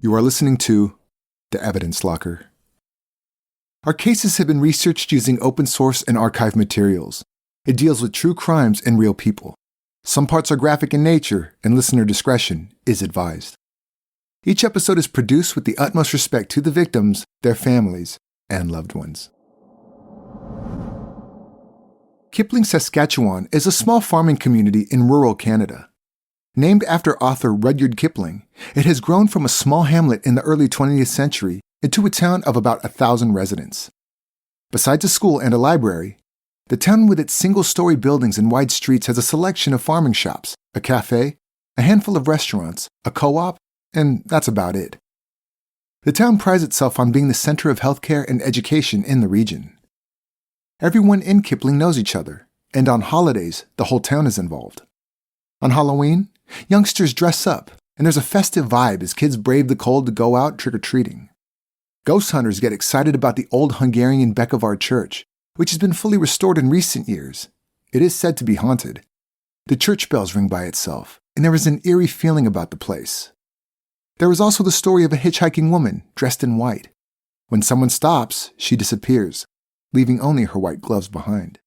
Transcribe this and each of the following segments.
You are listening to The Evidence Locker. Our cases have been researched using open source and archive materials. It deals with true crimes and real people. Some parts are graphic in nature, and listener discretion is advised. Each episode is produced with the utmost respect to the victims, their families, and loved ones. Kipling, Saskatchewan is a small farming community in rural Canada. Named after author Rudyard Kipling, it has grown from a small hamlet in the early 20th century into a town of about 1,000 residents. Besides a school and a library, the town with its single-story buildings and wide streets has a selection of farming shops, a cafe, a handful of restaurants, a co-op, and that's about it. The town prides itself on being the center of healthcare and education in the region. Everyone in Kipling knows each other, and on holidays, the whole town is involved. On Halloween, youngsters dress up, and there's a festive vibe as kids brave the cold to go out trick-or-treating. Ghost hunters get excited about the old Hungarian Bekevár church, which has been fully restored in recent years. It is said to be haunted. The church bells ring by itself, and there is an eerie feeling about the place. There is also the story of a hitchhiking woman dressed in white. When someone stops, she disappears, leaving only her white gloves behind.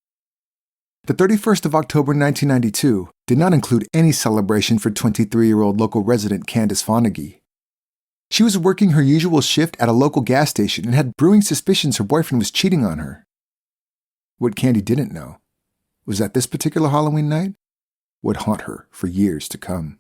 The 31st of October 1992 did not include any celebration for 23-year-old local resident Candice Fonagy. She was working her usual shift at a local gas station and had brewing suspicions her boyfriend was cheating on her. What Candy didn't know was that this particular Halloween night would haunt her for years to come.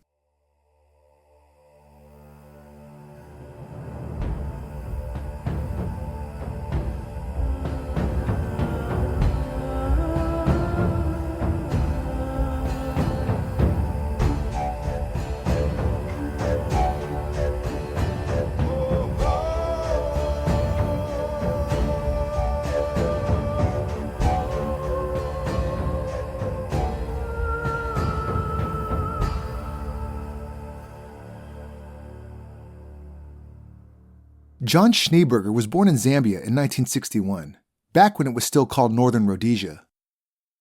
John Schneeberger was born in Zambia in 1961, back when it was still called Northern Rhodesia.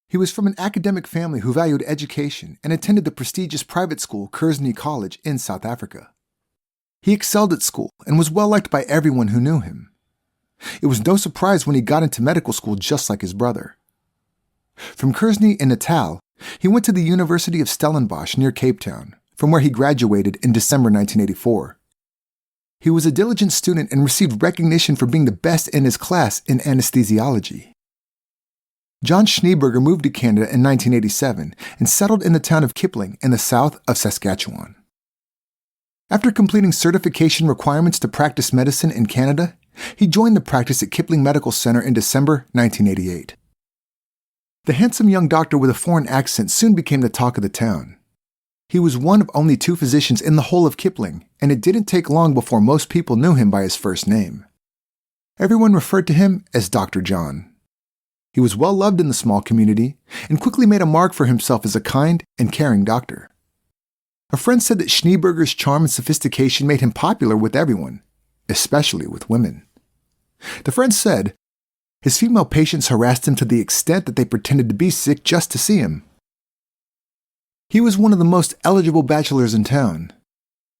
He was from an academic family who valued education and attended the prestigious private school Kearsney College in South Africa. He excelled at school and was well liked by everyone who knew him. It was no surprise when he got into medical school just like his brother. From Kearsney in Natal, he went to the University of Stellenbosch near Cape Town, from where he graduated in December 1984. He was a diligent student and received recognition for being the best in his class in anesthesiology. John Schneeberger moved to Canada in 1987 and settled in the town of Kipling in the south of Saskatchewan. After completing certification requirements to practice medicine in Canada, he joined the practice at Kipling Medical Center in December 1988. The handsome young doctor with a foreign accent soon became the talk of the town. He was one of only 2 physicians in the whole of Kipling, and it didn't take long before most people knew him by his first name. Everyone referred to him as Dr. John. He was well loved in the small community and quickly made a mark for himself as a kind and caring doctor. A friend said that Schneeberger's charm and sophistication made him popular with everyone, especially with women. The friend said, his female patients harassed him to the extent that they pretended to be sick just to see him. He was one of the most eligible bachelors in town.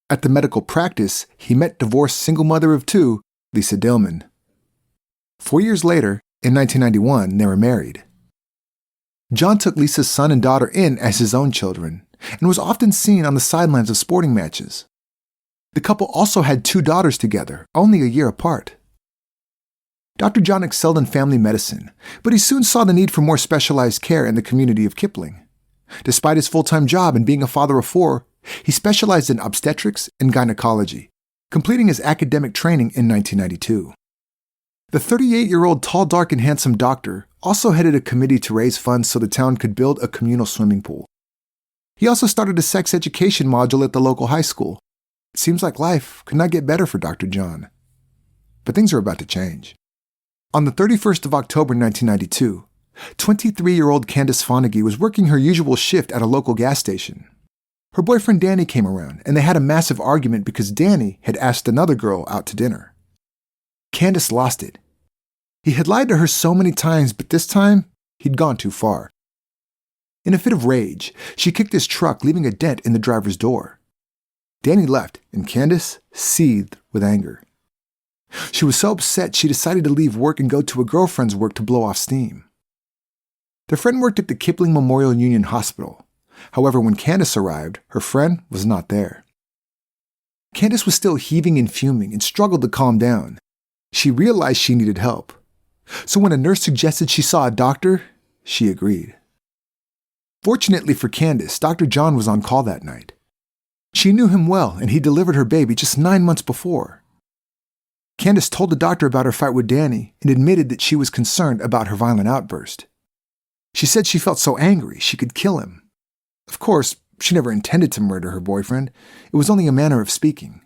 At the medical practice, he met divorced single mother of 2, Lisa Dillman. 4 years later, in 1991, they were married. John took Lisa's son and daughter in as his own children and was often seen on the sidelines of sporting matches. The couple also had 2 daughters together, only a year apart. Dr. John excelled in family medicine, but he soon saw the need for more specialized care in the community of Kipling. Despite his full-time job and being a father of 4, he specialized in obstetrics and gynecology, completing his academic training in 1992. The 38-year-old tall, dark, and handsome doctor also headed a committee to raise funds so the town could build a communal swimming pool. He also started a sex education module at the local high school. It seems like life could not get better for Dr. John. But things are about to change. On the 31st of October 1992, 23-year-old Candice Fonagy was working her usual shift at a local gas station. Her boyfriend Danny came around, and they had a massive argument because Danny had asked another girl out to dinner. Candice lost it. He had lied to her so many times, but this time, he'd gone too far. In a fit of rage, she kicked his truck, leaving a dent in the driver's door. Danny left, and Candace seethed with anger. She was so upset she decided to leave work and go to a girlfriend's work to blow off steam. Their friend worked at the Kipling Memorial Union Hospital. However, when Candace arrived, her friend was not there. Candace was still heaving and fuming and struggled to calm down. She realized she needed help. So when a nurse suggested she saw a doctor, she agreed. Fortunately for Candace, Dr. John was on call that night. She knew him well, and he delivered her baby just 9 months before. Candace told the doctor about her fight with Danny and admitted that she was concerned about her violent outburst. She said she felt so angry she could kill him. Of course, she never intended to murder her boyfriend. It was only a manner of speaking.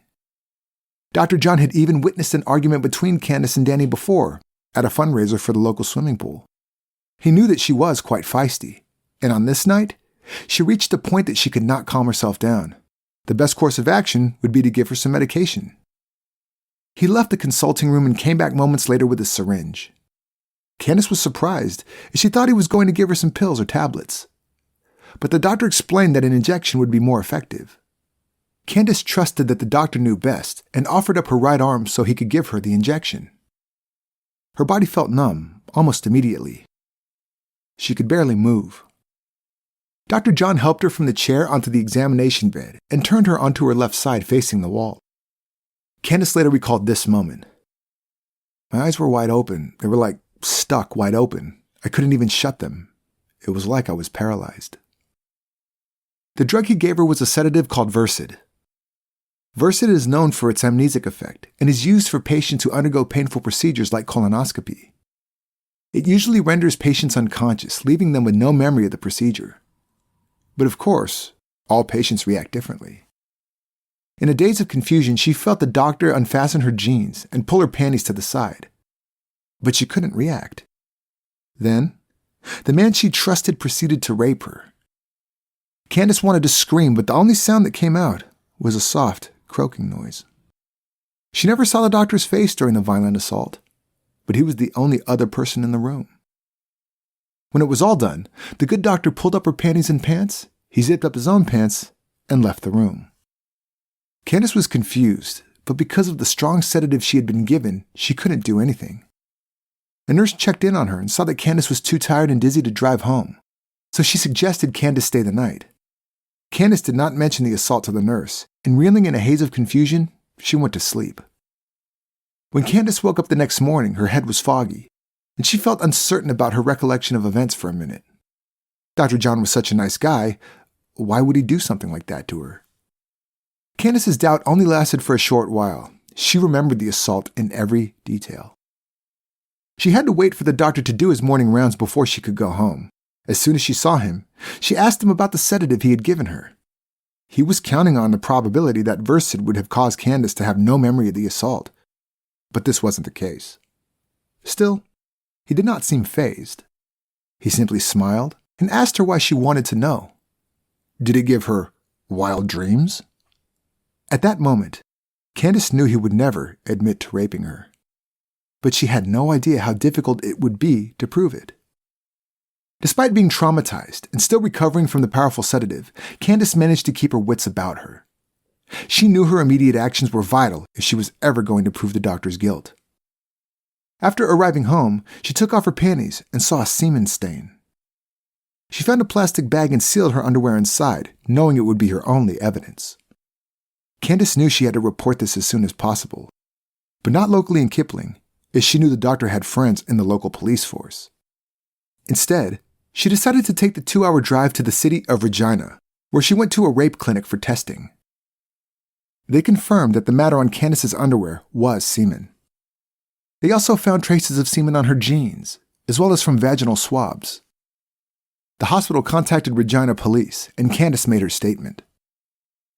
Dr. John had even witnessed an argument between Candace and Danny before, at a fundraiser for the local swimming pool. He knew that she was quite feisty, and on this night, she reached a point that she could not calm herself down. The best course of action would be to give her some medication. He left the consulting room and came back moments later with a syringe. Candace was surprised, as she thought he was going to give her some pills or tablets. But the doctor explained that an injection would be more effective. Candace trusted that the doctor knew best and offered up her right arm so he could give her the injection. Her body felt numb almost immediately. She could barely move. Dr. John helped her from the chair onto the examination bed and turned her onto her left side facing the wall. Candace later recalled this moment. My eyes were wide open. They were like stuck wide open. I couldn't even shut them. It was like I was paralyzed. The drug he gave her was a sedative called Versed. Versed is known for its amnesic effect and is used for patients who undergo painful procedures like colonoscopy. It usually renders patients unconscious, leaving them with no memory of the procedure. But of course, all patients react differently. In a daze of confusion, she felt the doctor unfasten her jeans and pull her panties to the side. But she couldn't react. Then, the man she trusted proceeded to rape her. Candace wanted to scream, but the only sound that came out was a soft, croaking noise. She never saw the doctor's face during the violent assault, but he was the only other person in the room. When it was all done, the good doctor pulled up her panties and pants, he zipped up his own pants, and left the room. Candace was confused, but because of the strong sedative she had been given, she couldn't do anything. A nurse checked in on her and saw that Candace was too tired and dizzy to drive home, so she suggested Candace stay the night. Candace did not mention the assault to the nurse, and reeling in a haze of confusion, she went to sleep. When Candace woke up the next morning, her head was foggy, and she felt uncertain about her recollection of events for a minute. Dr. John was such a nice guy, why would he do something like that to her? Candace's doubt only lasted for a short while. She remembered the assault in every detail. She had to wait for the doctor to do his morning rounds before she could go home. As soon as she saw him, she asked him about the sedative he had given her. He was counting on the probability that Versed would have caused Candace to have no memory of the assault. But this wasn't the case. Still, he did not seem fazed. He simply smiled and asked her why she wanted to know. Did it give her wild dreams? At that moment, Candace knew he would never admit to raping her. But she had no idea how difficult it would be to prove it. Despite being traumatized and still recovering from the powerful sedative, Candace managed to keep her wits about her. She knew her immediate actions were vital if she was ever going to prove the doctor's guilt. After arriving home, she took off her panties and saw a semen stain. She found a plastic bag and sealed her underwear inside, knowing it would be her only evidence. Candace knew she had to report this as soon as possible, but not locally in Kipling, as she knew the doctor had friends in the local police force. Instead, she decided to take the 2-hour drive to the city of Regina, where she went to a rape clinic for testing. They confirmed that the matter on Candace's underwear was semen. They also found traces of semen on her jeans, as well as from vaginal swabs. The hospital contacted Regina police, and Candace made her statement.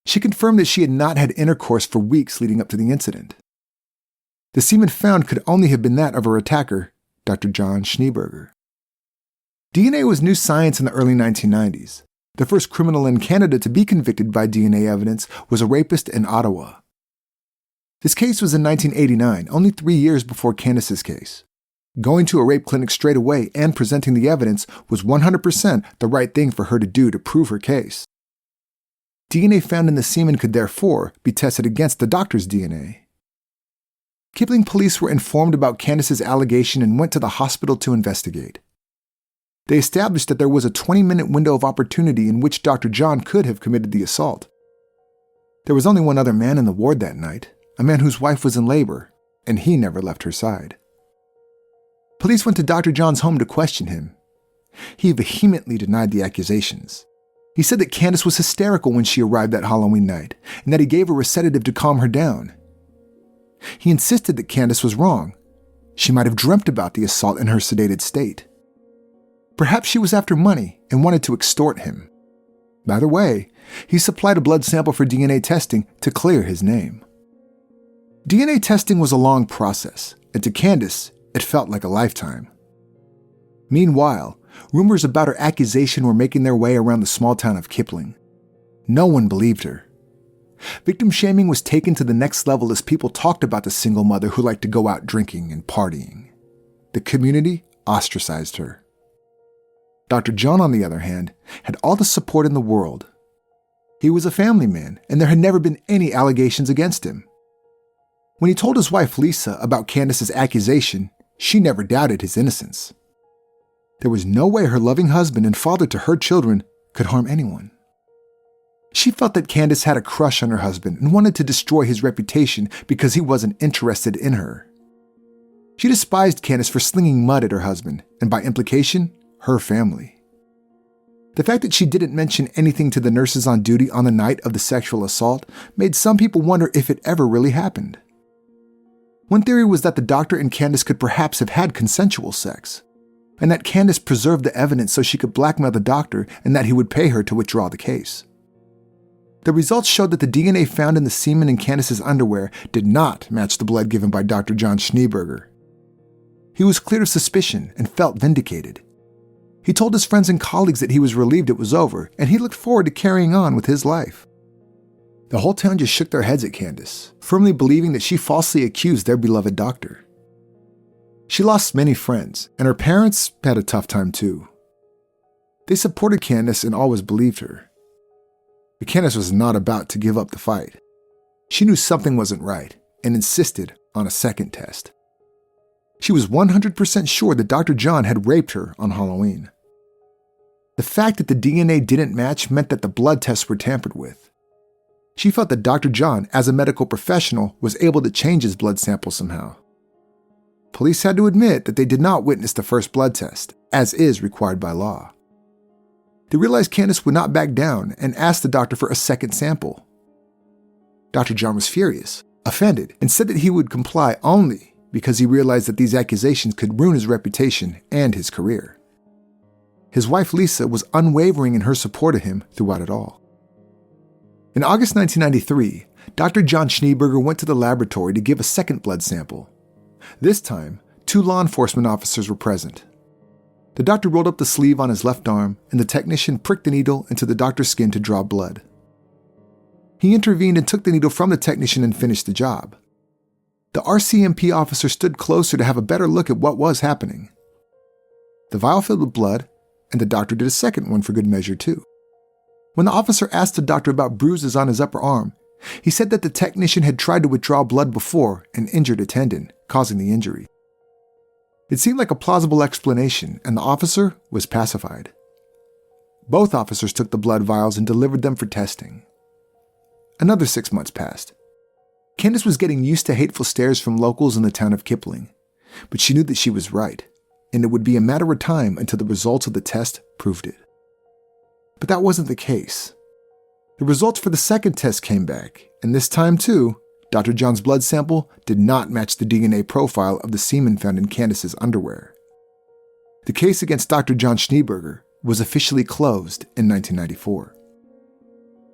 She confirmed that she had not had intercourse for weeks leading up to the incident. The semen found could only have been that of her attacker, Dr. John Schneeberger. DNA was new science in the early 1990s. The first criminal in Canada to be convicted by DNA evidence was a rapist in Ottawa. This case was in 1989, only 3 years before Candace's case. Going to a rape clinic straight away and presenting the evidence was 100% the right thing for her to do to prove her case. DNA found in the semen could therefore be tested against the doctor's DNA. Kipling police were informed about Candace's allegation and went to the hospital to investigate. They established that there was a 20-minute window of opportunity in which Dr. John could have committed the assault. There was only one other man in the ward that night, a man whose wife was in labor, and he never left her side. Police went to Dr. John's home to question him. He vehemently denied the accusations. He said that Candace was hysterical when she arrived that Halloween night, and that he gave her a sedative to calm her down. He insisted that Candace was wrong. She might have dreamt about the assault in her sedated state. Perhaps she was after money and wanted to extort him. Either way, he supplied a blood sample for DNA testing to clear his name. DNA testing was a long process, and to Candace, it felt like a lifetime. Meanwhile, rumors about her accusation were making their way around the small town of Kipling. No one believed her. Victim shaming was taken to the next level as people talked about the single mother who liked to go out drinking and partying. The community ostracized her. Dr. John, on the other hand, had all the support in the world. He was a family man, and there had never been any allegations against him. When he told his wife Lisa about Candace's accusation, she never doubted his innocence. There was no way her loving husband and father to her children could harm anyone. She felt that Candace had a crush on her husband and wanted to destroy his reputation because he wasn't interested in her. She despised Candace for slinging mud at her husband, and by implication, her family. The fact that she didn't mention anything to the nurses on duty on the night of the sexual assault made some people wonder if it ever really happened. One theory was that the doctor and Candace could perhaps have had consensual sex, and that Candace preserved the evidence so she could blackmail the doctor and that he would pay her to withdraw the case. The results showed that the DNA found in the semen in Candace's underwear did not match the blood given by Dr. John Schneeberger. He was cleared of suspicion and felt vindicated. He told his friends and colleagues that he was relieved it was over, and he looked forward to carrying on with his life. The whole town just shook their heads at Candace, firmly believing that she falsely accused their beloved doctor. She lost many friends, and her parents had a tough time too. They supported Candace and always believed her. But Candace was not about to give up the fight. She knew something wasn't right and insisted on a second test. She was 100% sure that Dr. John had raped her on Halloween. The fact that the DNA didn't match meant that the blood tests were tampered with. She felt that Dr. John, as a medical professional, was able to change his blood sample somehow. Police had to admit that they did not witness the first blood test, as is required by law. They realized Candace would not back down and asked the doctor for a second sample. Dr. John was furious, offended, and said that he would comply only because he realized that these accusations could ruin his reputation and his career. His wife Lisa was unwavering in her support of him throughout it all. In August 1993, Dr. John Schneeberger went to the laboratory to give a second blood sample. This time, 2 law enforcement officers were present. The doctor rolled up the sleeve on his left arm, and the technician pricked the needle into the doctor's skin to draw blood. He intervened and took the needle from the technician and finished the job. The RCMP officer stood closer to have a better look at what was happening. The vial filled with blood, and the doctor did a second one for good measure too. When the officer asked the doctor about bruises on his upper arm, he said that the technician had tried to withdraw blood before and injured a tendon, causing the injury. It seemed like a plausible explanation, and the officer was pacified. Both officers took the blood vials and delivered them for testing. Another 6 months passed. Candace was getting used to hateful stares from locals in the town of Kipling, but she knew that she was right, and it would be a matter of time until the results of the test proved it. But that wasn't the case. The results for the second test came back, and this time too, Dr. John's blood sample did not match the DNA profile of the semen found in Candace's underwear. The case against Dr. John Schneeberger was officially closed in 1994.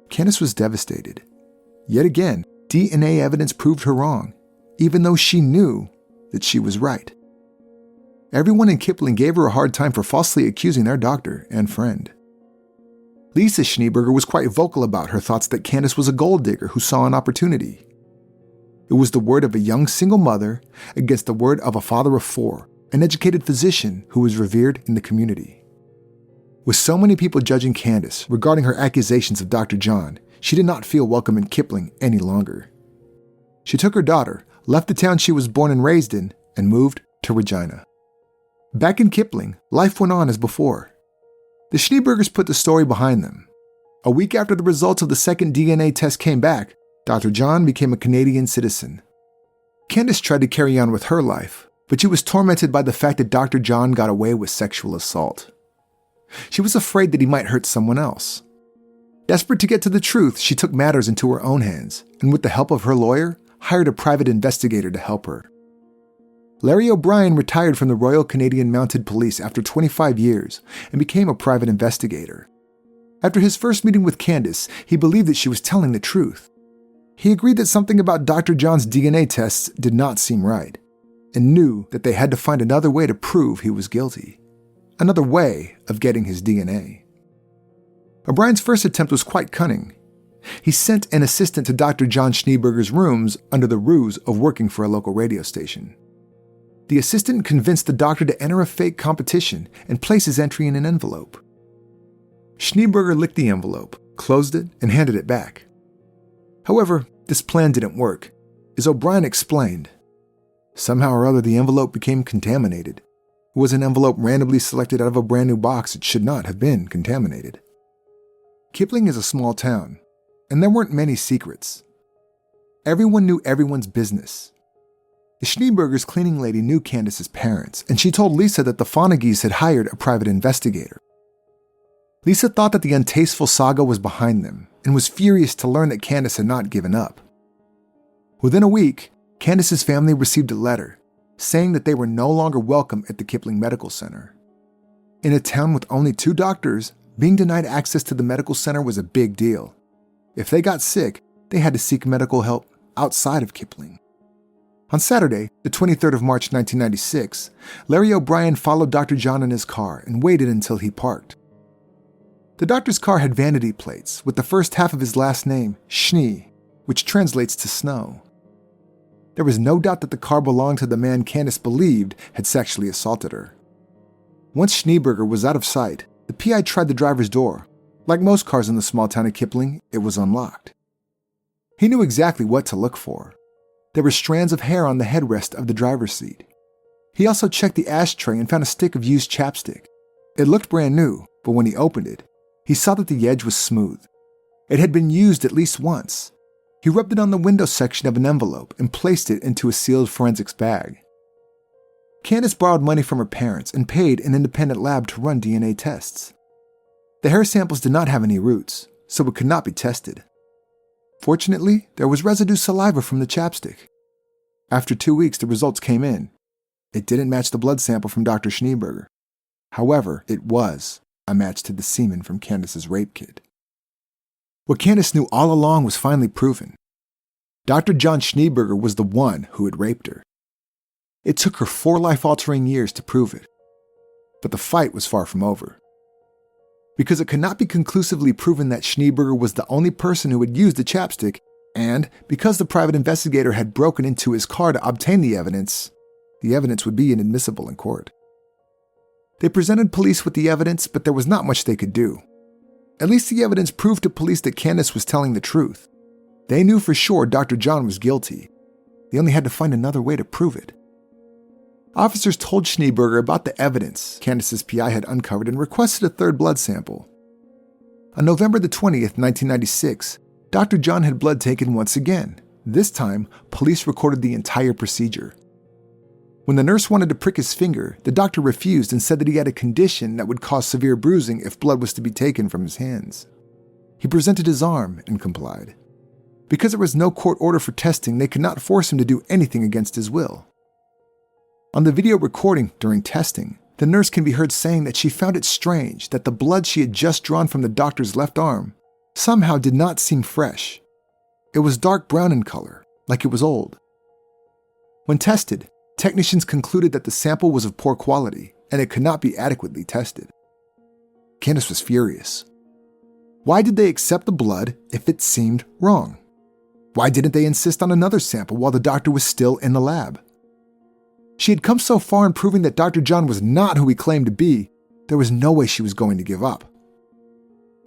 Candace was devastated. Yet again, DNA evidence proved her wrong, even though she knew that she was right. Everyone in Kipling gave her a hard time for falsely accusing their doctor and friend. Lisa Schneeberger was quite vocal about her thoughts that Candace was a gold digger who saw an opportunity. It was the word of a young single mother against the word of a father of 4, an educated physician who was revered in the community. With so many people judging Candace regarding her accusations of Dr. John, she did not feel welcome in Kipling any longer. She took her daughter, left the town she was born and raised in, and moved to Regina. Back in Kipling, life went on as before. The Schneebergers put the story behind them. A week after the results of the second DNA test came back, Dr. John became a Canadian citizen. Candace tried to carry on with her life, but she was tormented by the fact that Dr. John got away with sexual assault. She was afraid that he might hurt someone else. Desperate to get to the truth, she took matters into her own hands, and with the help of her lawyer, hired a private investigator to help her. Larry O'Brien retired from the Royal Canadian Mounted Police after 25 years and became a private investigator. After his first meeting with Candace, he believed that she was telling the truth. He agreed that something about Dr. John's DNA tests did not seem right, and knew that they had to find another way to prove he was guilty. Another way of getting his DNA. O'Brien's first attempt was quite cunning. He sent an assistant to Dr. John Schneeberger's rooms under the ruse of working for a local radio station. The assistant convinced the doctor to enter a fake competition and place his entry in an envelope. Schneeberger licked the envelope, closed it, and handed it back. However, this plan didn't work. As O'Brien explained, somehow or other the envelope became contaminated. It was an envelope randomly selected out of a brand new box that should not have been contaminated. Kipling is a small town, and there weren't many secrets. Everyone knew everyone's business. The Schneeberger's cleaning lady knew Candace's parents, and she told Lisa that the Fonageys had hired a private investigator. Lisa thought that the untasteful saga was behind them, and was furious to learn that Candace had not given up. Within a week, Candace's family received a letter saying that they were no longer welcome at the Kipling Medical Center. In a town with only 2 doctors, being denied access to the medical center was a big deal. If they got sick, they had to seek medical help outside of Kipling. On Saturday, the 23rd of March 1996, Larry O'Brien followed Dr. John in his car and waited until he parked. The doctor's car had vanity plates with the first half of his last name, Schnee, which translates to snow. There was no doubt that the car belonged to the man Candace believed had sexually assaulted her. Once Schneeberger was out of sight, the PI tried the driver's door. Like most cars in the small town of Kipling, it was unlocked. He knew exactly what to look for. There were strands of hair on the headrest of the driver's seat. He also checked the ashtray and found a stick of used chapstick. It looked brand new, but when he opened it, he saw that the edge was smooth. It had been used at least once. He rubbed it on the window section of an envelope and placed it into a sealed forensics bag. Candace borrowed money from her parents and paid an independent lab to run DNA tests. The hair samples did not have any roots, so it could not be tested. Fortunately, there was residue saliva from the chapstick. After 2 weeks, the results came in. It didn't match the blood sample from Dr. Schneeberger. However, it was a match to the semen from Candace's rape kit. What Candace knew all along was finally proven. Dr. John Schneeberger was the one who had raped her. It took her 4 life-altering years to prove it. But the fight was far from over. Because it could not be conclusively proven that Schneeberger was the only person who had used the chapstick, and because the private investigator had broken into his car to obtain the evidence would be inadmissible in court. They presented police with the evidence, but there was not much they could do. At least the evidence proved to police that Candace was telling the truth. They knew for sure Dr. John was guilty. They only had to find another way to prove it. Officers told Schneeberger about the evidence Candace's PI had uncovered and requested a 3rd blood sample. On November the 20th, 1996, Dr. John had blood taken once again. This time, police recorded the entire procedure. When the nurse wanted to prick his finger, the doctor refused and said that he had a condition that would cause severe bruising if blood was to be taken from his hands. He presented his arm and complied. Because there was no court order for testing, they could not force him to do anything against his will. On the video recording during testing, the nurse can be heard saying that she found it strange that the blood she had just drawn from the doctor's left arm somehow did not seem fresh. It was dark brown in color, like it was old. When tested, technicians concluded that the sample was of poor quality and it could not be adequately tested. Candace was furious. Why did they accept the blood if it seemed wrong? Why didn't they insist on another sample while the doctor was still in the lab? She had come so far in proving that Dr. John was not who he claimed to be, there was no way she was going to give up.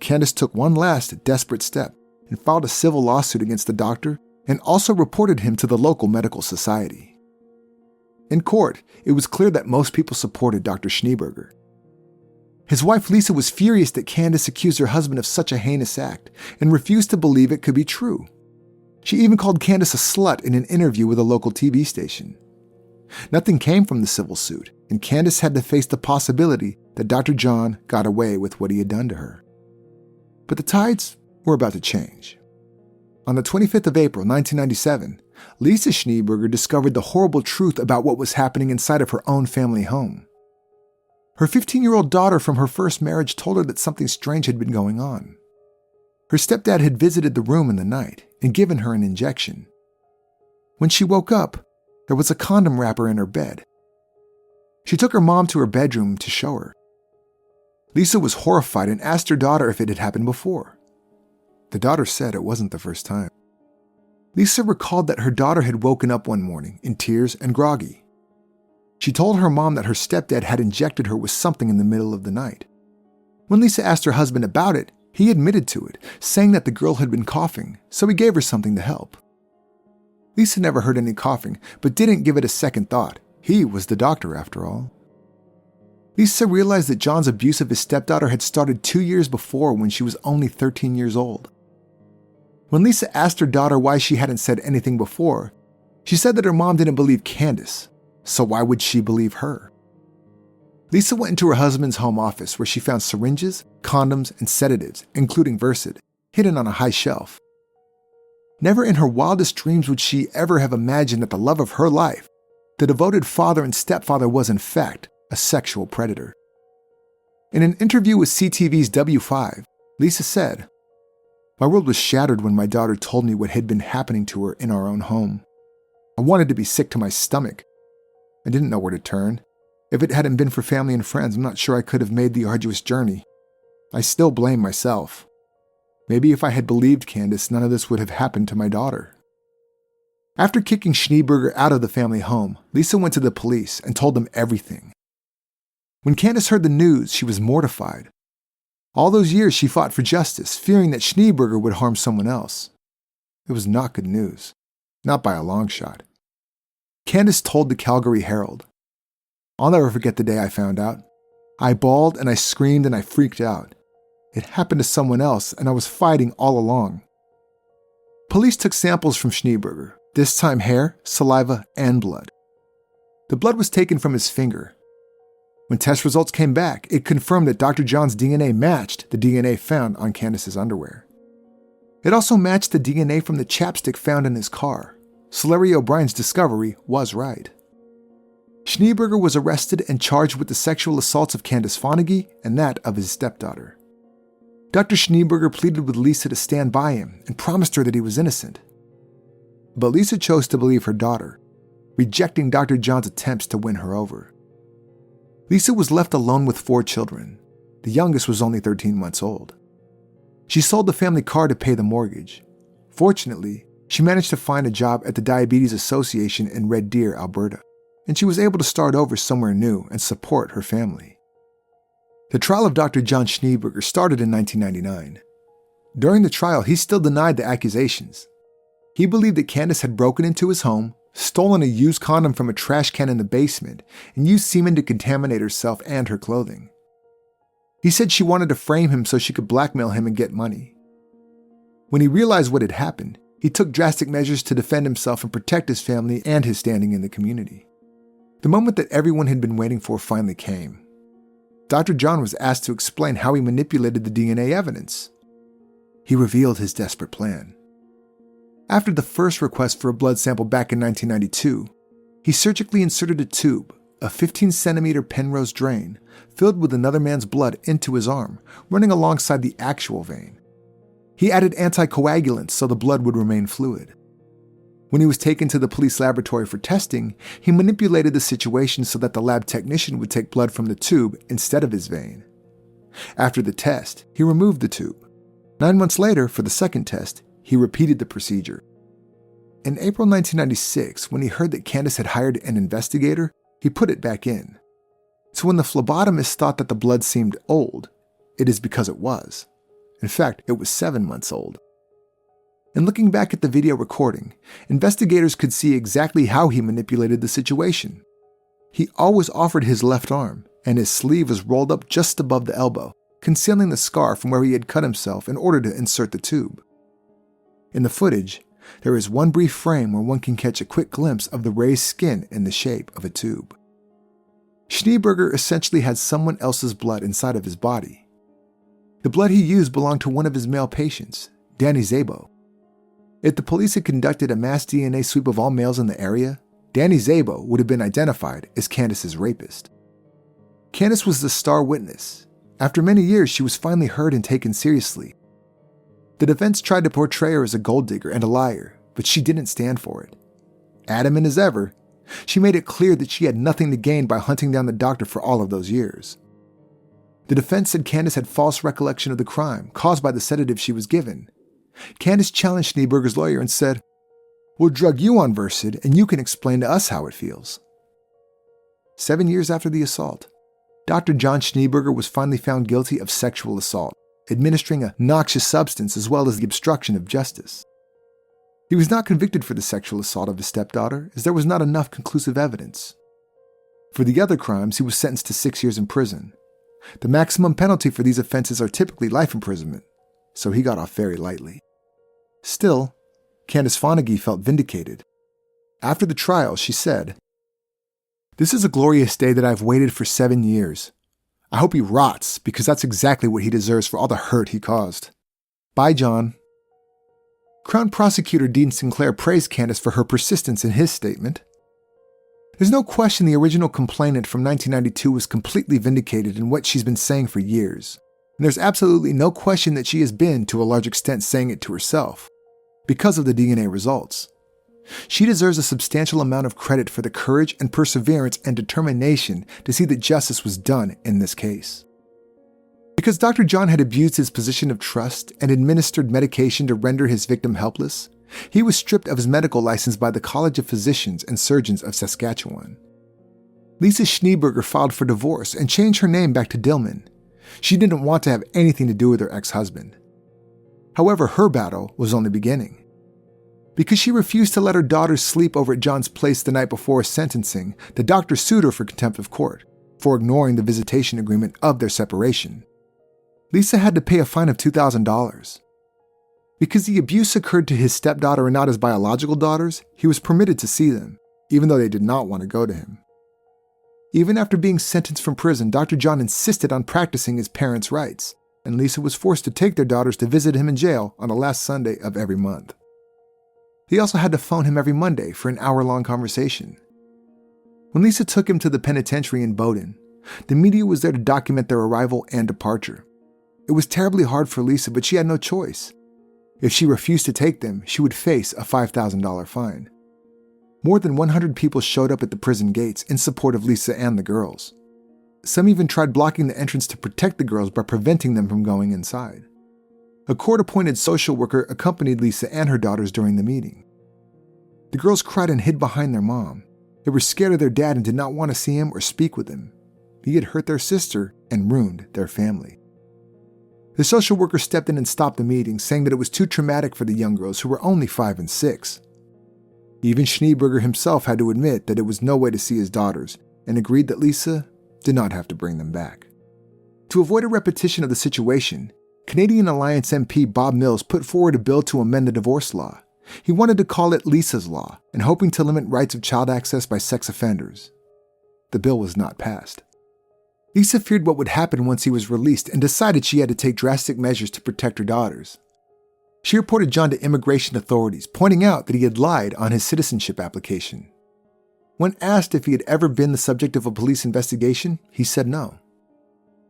Candace took one last desperate step and filed a civil lawsuit against the doctor and also reported him to the local medical society. In court, it was clear that most people supported Dr. Schneeberger. His wife Lisa was furious that Candace accused her husband of such a heinous act and refused to believe it could be true. She even called Candace a slut in an interview with a local TV station. Nothing came from the civil suit, and Candace had to face the possibility that Dr. John got away with what he had done to her. But the tides were about to change. On the 25th of April, 1997, Lisa Schneeberger discovered the horrible truth about what was happening inside of her own family home. Her 15-year-old daughter from her first marriage told her that something strange had been going on. Her stepdad had visited the room in the night and given her an injection. When she woke up, there was a condom wrapper in her bed. She took her mom to her bedroom to show her. Lisa was horrified and asked her daughter if it had happened before. The daughter said it wasn't the first time. Lisa recalled that her daughter had woken up one morning in tears and groggy. She told her mom that her stepdad had injected her with something in the middle of the night. When Lisa asked her husband about it, he admitted to it, saying that the girl had been coughing, so he gave her something to help. Lisa never heard any coughing, but didn't give it a second thought. He was the doctor, after all. Lisa realized that John's abuse of his stepdaughter had started 2 years before when she was only 13 years old. When Lisa asked her daughter why she hadn't said anything before, she said that her mom didn't believe Candace, so why would she believe her? Lisa went into her husband's home office where she found syringes, condoms, and sedatives, including Versed, hidden on a high shelf. Never in her wildest dreams would she ever have imagined that the love of her life, the devoted father and stepfather, was in fact a sexual predator. In an interview with CTV's W5, Lisa said, "My world was shattered when my daughter told me what had been happening to her in our own home. I wanted to be sick to my stomach. I didn't know where to turn. If it hadn't been for family and friends, I'm not sure I could have made the arduous journey. I still blame myself. Maybe if I had believed Candace, none of this would have happened to my daughter." After kicking Schneeberger out of the family home, Lisa went to the police and told them everything. When Candace heard the news, she was mortified. All those years she fought for justice, fearing that Schneeberger would harm someone else. It was not good news, not by a long shot. Candace told the Calgary Herald, "I'll never forget the day I found out. I bawled and I screamed and I freaked out. It happened to someone else and I was fighting all along." Police took samples from Schneeberger, this time hair, saliva, and blood. The blood was taken from his finger. When test results came back, it confirmed that Dr. John's DNA matched the DNA found on Candace's underwear. It also matched the DNA from the chapstick found in his car. So Larry O'Brien's discovery was right. Schneeberger was arrested and charged with the sexual assaults of Candace Fonagy and that of his stepdaughter. Dr. Schneeberger pleaded with Lisa to stand by him and promised her that he was innocent. But Lisa chose to believe her daughter, rejecting Dr. John's attempts to win her over. Lisa was left alone with 4 children. The youngest was only 13 months old. She sold the family car to pay the mortgage. Fortunately, she managed to find a job at the Diabetes Association in Red Deer, Alberta, and she was able to start over somewhere new and support her family. The trial of Dr. John Schneeberger started in 1999. During the trial, he still denied the accusations. He believed that Candace had broken into his home, stolen a used condom from a trash can in the basement, and used semen to contaminate herself and her clothing. He said she wanted to frame him so she could blackmail him and get money. When he realized what had happened, he took drastic measures to defend himself and protect his family and his standing in the community. The moment that everyone had been waiting for finally came. Dr. John was asked to explain how he manipulated the DNA evidence. He revealed his desperate plan. After the first request for a blood sample back in 1992, he surgically inserted a tube, a 15-centimeter Penrose drain, filled with another man's blood into his arm, running alongside the actual vein. He added anticoagulants so the blood would remain fluid. When he was taken to the police laboratory for testing, he manipulated the situation so that the lab technician would take blood from the tube instead of his vein. After the test, he removed the tube. 9 months later, for the second test, he repeated the procedure. In April 1996, when he heard that Candace had hired an investigator, he put it back in. So when the phlebotomist thought that the blood seemed old, it is because it was. In fact, it was 7 months old. And looking back at the video recording, investigators could see exactly how he manipulated the situation. He always offered his left arm, and his sleeve was rolled up just above the elbow, concealing the scar from where he had cut himself in order to insert the tube. In the footage, there is one brief frame where one can catch a quick glimpse of the raised skin in the shape of a tube. Schneeberger essentially had someone else's blood inside of his body. The blood he used belonged to one of his male patients, Danny Szabo. If the police had conducted a mass DNA sweep of all males in the area, Danny Szabo would have been identified as Candace's rapist. Candace was the star witness. After many years, she was finally heard and taken seriously. The defense tried to portray her as a gold digger and a liar, but she didn't stand for it. Adamant as ever, she made it clear that she had nothing to gain by hunting down the doctor for all of those years. The defense said Candace had false recollection of the crime caused by the sedative she was given. Candace challenged Schneeberger's lawyer and said, "We'll drug you on Versed and you can explain to us how it feels." 7 years after the assault, Dr. John Schneeberger was finally found guilty of sexual assault, administering a noxious substance as well as the obstruction of justice. He was not convicted for the sexual assault of his stepdaughter, as there was not enough conclusive evidence. For the other crimes, he was sentenced to 6 years in prison. The maximum penalty for these offenses are typically life imprisonment, so he got off very lightly. Still, Candace Fonagy felt vindicated. After the trial, she said, "This is a glorious day that I've waited for 7 years. I hope he rots, because that's exactly what he deserves for all the hurt he caused. Bye, John." Crown Prosecutor Dean Sinclair praised Candace for her persistence in his statement. "There's no question the original complainant from 1992 was completely vindicated in what she's been saying for years. And there's absolutely no question that she has been, to a large extent, saying it to herself, because of the DNA results. She deserves a substantial amount of credit for the courage and perseverance and determination to see that justice was done in this case. Because Dr. John had abused his position of trust and administered medication to render his victim helpless, he was stripped of his medical license by the College of Physicians and Surgeons of Saskatchewan. Lisa Schneeberger filed for divorce and changed her name back to Dillman. She didn't want to have anything to do with her ex-husband. However, her battle was only beginning. Because she refused to let her daughters sleep over at John's place the night before sentencing, the doctor sued her for contempt of court, for ignoring the visitation agreement of their separation. Lisa had to pay a fine of $2,000. Because the abuse occurred to his stepdaughter and not his biological daughters, he was permitted to see them, even though they did not want to go to him. Even after being sentenced from prison, Dr. John insisted on practicing his parents' rights, and Lisa was forced to take their daughters to visit him in jail on the last Sunday of every month. He also had to phone him every Monday for an hour-long conversation. When Lisa took him to the penitentiary in Bowdoin, the media was there to document their arrival and departure. It was terribly hard for Lisa, but she had no choice. If she refused to take them, she would face a $5,000 fine. More than 100 people showed up at the prison gates in support of Lisa and the girls. Some even tried blocking the entrance to protect the girls by preventing them from going inside. A court-appointed social worker accompanied Lisa and her daughters during the meeting. The girls cried and hid behind their mom. They were scared of their dad and did not want to see him or speak with him. He had hurt their sister and ruined their family. The social worker stepped in and stopped the meeting, saying that it was too traumatic for the young girls who were only 5 and 6. Even Schneeberger himself had to admit that it was no way to see his daughters and agreed that Lisa did not have to bring them back. To avoid a repetition of the situation, Canadian Alliance MP Bob Mills put forward a bill to amend the divorce law. He wanted to call it Lisa's Law and hoping to limit rights of child access by sex offenders. The bill was not passed. Lisa feared what would happen once he was released and decided she had to take drastic measures to protect her daughters. She reported John to immigration authorities, pointing out that he had lied on his citizenship application. When asked if he had ever been the subject of a police investigation, he said no.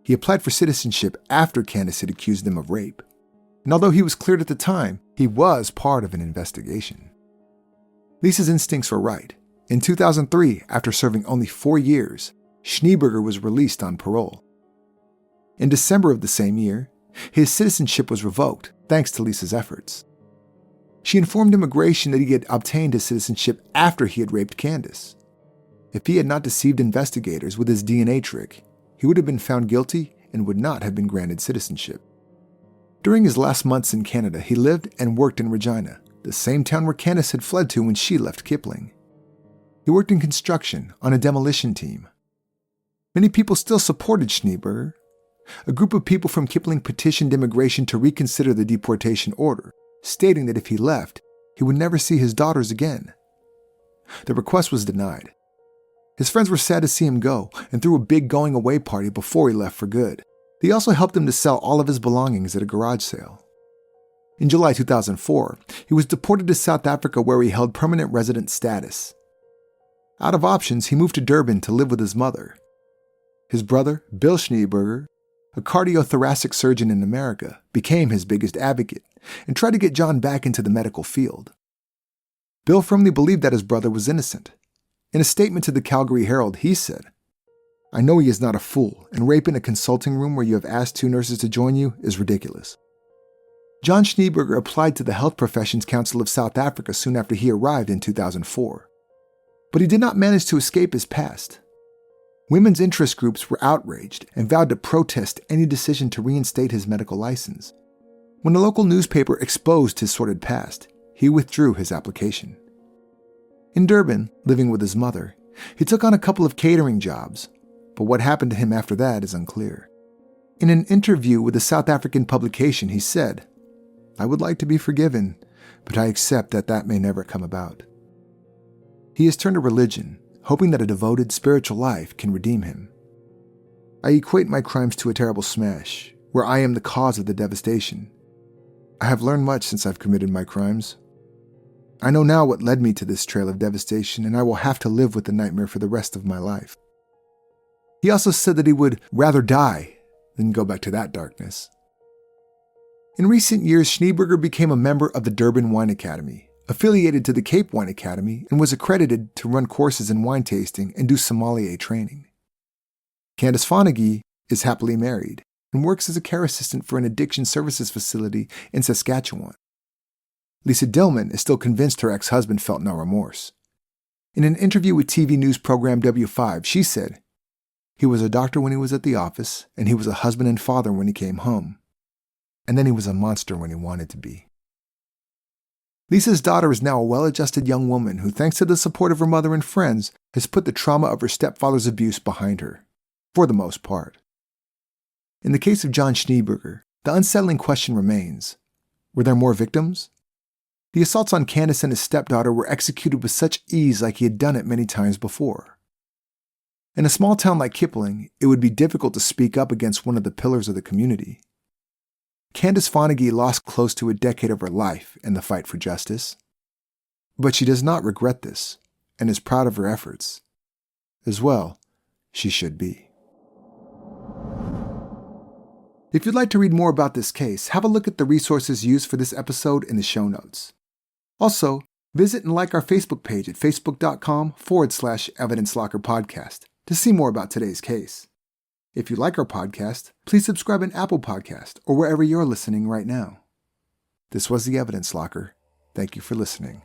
He applied for citizenship after Candace had accused him of rape. And although he was cleared at the time, he was part of an investigation. Lisa's instincts were right. In 2003, after serving only 4 years, Schneeberger was released on parole. In December of the same year, his citizenship was revoked, thanks to Lisa's efforts. She informed immigration that he had obtained his citizenship after he had raped Candace. If he had not deceived investigators with his DNA trick, he would have been found guilty and would not have been granted citizenship. During his last months in Canada, he lived and worked in Regina, the same town where Candace had fled to when she left Kipling. He worked in construction on a demolition team. Many people still supported Schneeberger. A group of people from Kipling petitioned immigration to reconsider the deportation order, stating that if he left, he would never see his daughters again. The request was denied. His friends were sad to see him go and threw a big going-away party before he left for good. They also helped him to sell all of his belongings at a garage sale. In July 2004, he was deported to South Africa where he held permanent resident status. Out of options, he moved to Durban to live with his mother. His brother, Bill Schneeberger, a cardiothoracic surgeon in America, became his biggest advocate and tried to get John back into the medical field. Bill firmly believed that his brother was innocent. In a statement to the Calgary Herald, he said, "I know he is not a fool, and rape in a consulting room where you have asked 2 nurses to join you is ridiculous." John Schneeberger applied to the Health Professions Council of South Africa soon after he arrived in 2004. But he did not manage to escape his past. Women's interest groups were outraged and vowed to protest any decision to reinstate his medical license. When a local newspaper exposed his sordid past, he withdrew his application. In Durban, living with his mother, he took on a couple of catering jobs, but what happened to him after that is unclear. In an interview with a South African publication, he said, "I would like to be forgiven, but I accept that that may never come about." He has turned to religion, hoping that a devoted spiritual life can redeem him. "I equate my crimes to a terrible smash, where I am the cause of the devastation. I have learned much since I've committed my crimes. I know now what led me to this trail of devastation, and I will have to live with the nightmare for the rest of my life." He also said that he would rather die than go back to that darkness. In recent years, Schneeberger became a member of the Durban Wine Academy, affiliated to the Cape Wine Academy, and was accredited to run courses in wine tasting and do sommelier training. Candace Fonagy is happily married and works as a care assistant for an addiction services facility in Saskatchewan. Lisa Dillman is still convinced her ex-husband felt no remorse. In an interview with TV news program W5, she said, "He was a doctor when he was at the office, and he was a husband and father when he came home. And then he was a monster when he wanted to be." Lisa's daughter is now a well-adjusted young woman who, thanks to the support of her mother and friends, has put the trauma of her stepfather's abuse behind her, for the most part. In the case of John Schneeberger, the unsettling question remains, were there more victims? The assaults on Candace and his stepdaughter were executed with such ease like he had done it many times before. In a small town like Kipling, it would be difficult to speak up against one of the pillars of the community. Candace Fonagy lost close to a decade of her life in the fight for justice. But she does not regret this, and is proud of her efforts. As well, she should be. If you'd like to read more about this case, have a look at the resources used for this episode in the show notes. Also, visit and like our Facebook page at facebook.com/Evidence Locker Podcast to see more about today's case. If you like our podcast, please subscribe on Apple Podcast or wherever you're listening right now. This was the Evidence Locker. Thank you for listening.